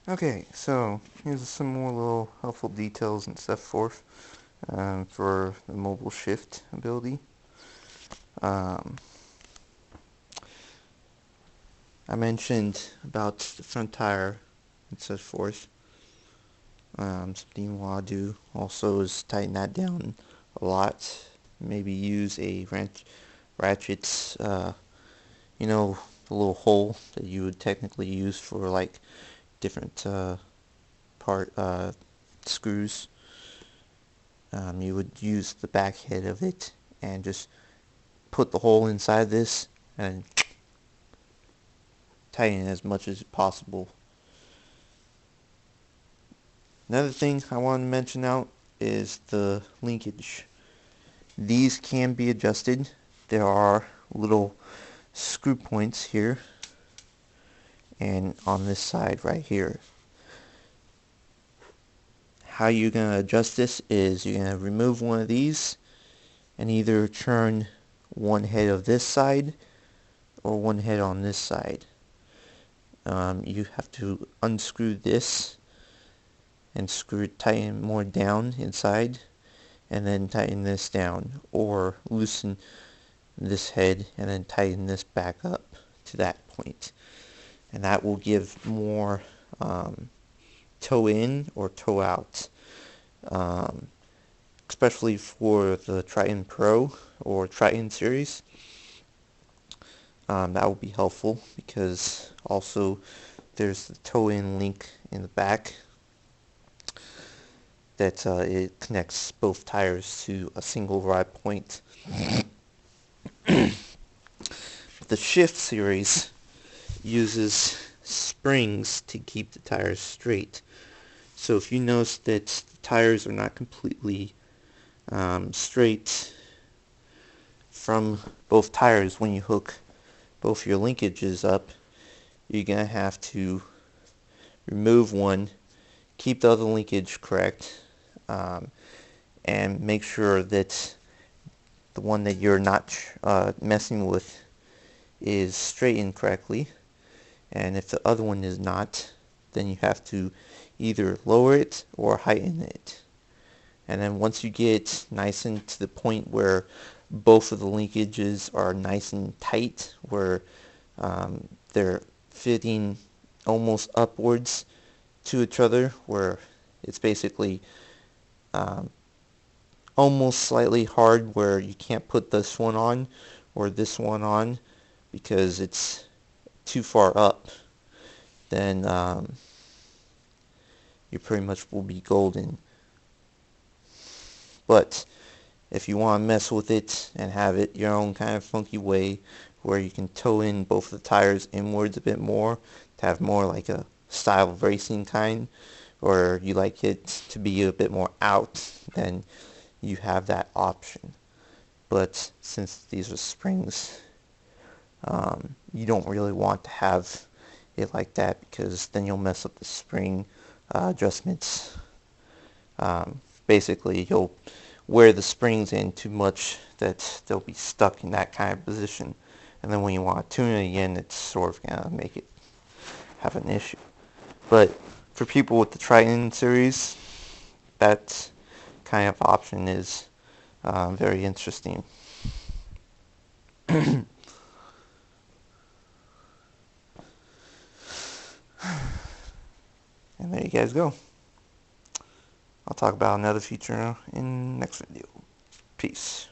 Okay, so here's some more little helpful details and stuff for the mobile shift ability. Um, I mentioned about the front tire and so forth. Something you want to do also is tighten that down a lot. Maybe use a ratchet, the little hole that you would technically use for like different part screws. You would use the back head of it and just put the hole inside this and tighten it as much as possible. Another thing I want to mention out is the linkage. These can be adjusted. There are little screw points here and on this side right here. How you're going to adjust this is you're going to remove one of these and either turn one head of this side or one head on this side. You have to unscrew this and screw it tighten more down inside and then tighten this down, or loosen this head and then tighten this back up to that point, and that will give more toe in or toe out, um, especially for the Triton Pro or Triton series. That will be helpful because also there's the toe in link in the back that it connects both tires to a single rod point. The Shift series uses springs to keep the tires straight. So if you notice that the tires are not completely straight from both tires when you hook both your linkages up, you're going to have to remove one, keep the other linkage correct, and make sure that the one that you're not messing with is straightened correctly. And if the other one is not, then you have to either lower it or heighten it. And then once you get nice and to the point where both of the linkages are nice and tight, where they're fitting almost upwards to each other, where it's basically almost slightly hard where you can't put this one on or this one on because it's too far up, then you pretty much will be golden. But if you want to mess with it and have it your own kind of funky way where you can toe in both the tires inwards a bit more to have more like a style of racing kind, or you like it to be a bit more out, then you have that option. But since these are springs, you don't really want to have it like that because then you'll mess up the spring adjustments. Basically, you'll wear the springs in too much that they'll be stuck in that kind of position. And then when you want to tune it again, it's sort of going to make it have an issue. But for people with the Triton series, that kind of option is very interesting. And there you guys go. I'll talk about another feature in next video. Peace.